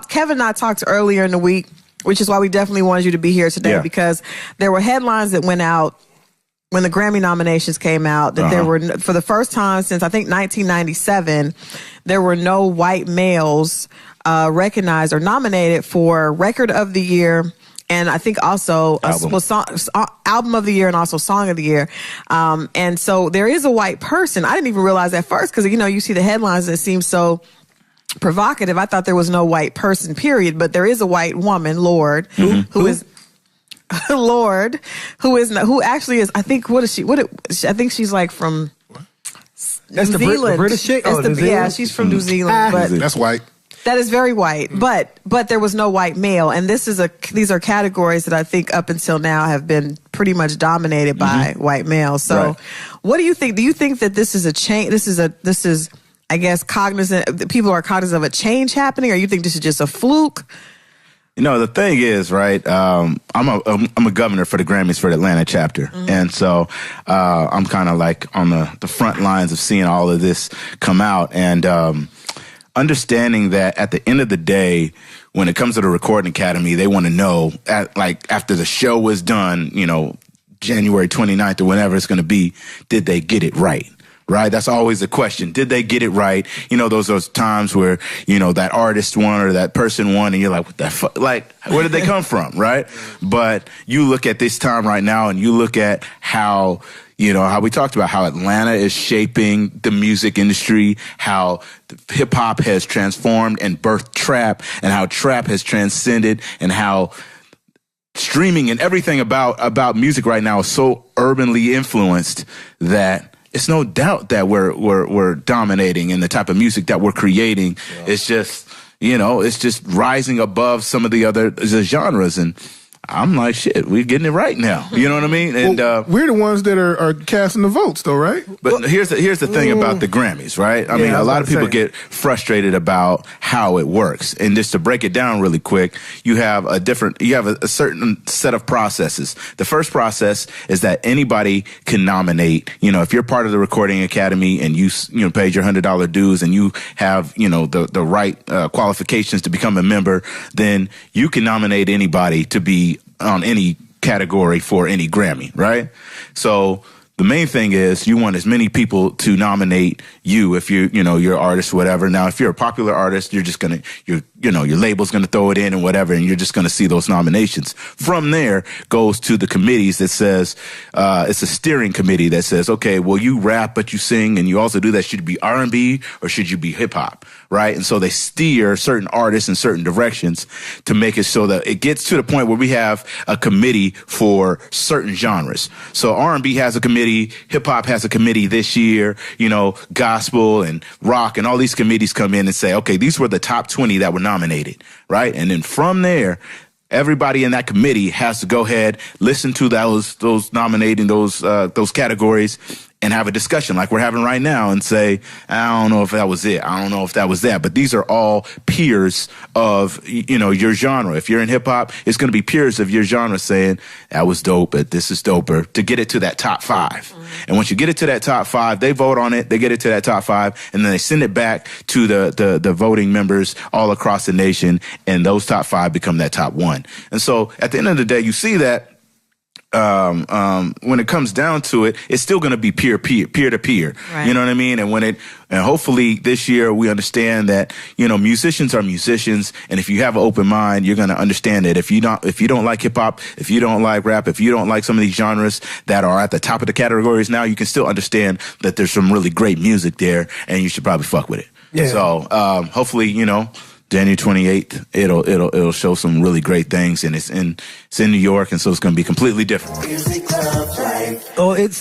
Kevin and I talked earlier in the week, which is why we definitely wanted you to be here today, because there were headlines that went out when the Grammy nominations came out that there were, for the first time since I think 1997, there were no white males recognized or nominated for Record of the Year. And I think also album of the year and also song of the year. And so there is a white person. I didn't even realize at first because, you know, you see the headlines and it seems so provocative. I thought there was no white person, period. But there is a white woman, Lorde, who is Lorde, who actually is, I think, I think she's like from New Zealand. The British chick? Yeah, she's from New Zealand. But that's white. That is very white, but there was no white male, and these are categories that I think up until now have been pretty much dominated by white males. So, what do you think? Do you think that this is a change? This is, I guess, cognizant. People are cognizant of a change happening, or you think this is just a fluke? You know, the thing is, right? I'm a governor for the Grammys for the Atlanta chapter, and so I'm kind of like on the front lines of seeing all of this come out, and understanding that at the end of the day, when it comes to the Recording Academy, they want to know, after the show was done, you know, January 29th or whenever it's going to be, did they get it right? Right? That's always the question. Did they get it right? You know, those times where, you know, that artist won or that person won and you're like, what the fuck? Like, where did they come from? Right? But you look at this time right now and you look at how, you know, how we talked about how Atlanta is shaping the music industry, how hip hop has transformed and birthed trap, and how trap has transcended, and how streaming and everything about music right now is so urbanly influenced that it's no doubt that we're dominating in the type of music that we're creating. Yeah. It's just, you know, it's just rising above some of the other genres. And I'm like, shit, we're getting it right now. You know what I mean? And we're the ones that are casting the votes, though, right? But here's the thing about the Grammys, right? I mean, a lot of people get frustrated about how it works. And just to break it down really quick, you have a certain set of processes. The first process is that anybody can nominate. You know, if you're part of the Recording Academy and you paid your $100 dues and you have, you know, the right qualifications to become a member, then you can nominate anybody to be on any category for any Grammy, right? So the main thing is you want as many people to nominate you if you're an artist, whatever. Now, if you're a popular artist, you're just your label's gonna throw it in and whatever, and you're just gonna see those nominations. From there goes to the committees that says, it's a steering committee that says, okay, well, you rap, but you sing, and you also do that. Should it be R&B or should you be hip hop, right? And so they steer certain artists in certain directions to make it so that it gets to the point where we have a committee for certain genres. So R&B has a committee, hip hop has a committee this year, you know, gospel and rock and all these committees come in and say, okay, these were the top 20 that were nominated, right? And then from there, everybody in that committee has to go ahead, listen to those nominating those categories, and have a discussion like we're having right now and say, I don't know if that was it. I don't know if that was that. But these are all peers of, you know, your genre. If you're in hip hop, it's going to be peers of your genre saying that was dope, but this is doper, to get it to that top 5. And once you get it to that top 5, they vote on it, they get it to that top 5, and then they send it back to the voting members all across the nation, and those top 5 become that top 1. And so at the end of the day, you see that when it comes down to it, it's still going to be peer to peer. Right. You know what I mean? And hopefully this year we understand that, you know, musicians are musicians, and if you have an open mind, you're going to understand that if you don't like hip hop, if you don't like rap, if you don't like some of these genres that are at the top of the categories now, you can still understand that there's some really great music there, and you should probably fuck with it. Yeah. So hopefully, you know, January 28th, it'll show some really great things, and it's in New York, and so it's going to be completely different. Oh, it's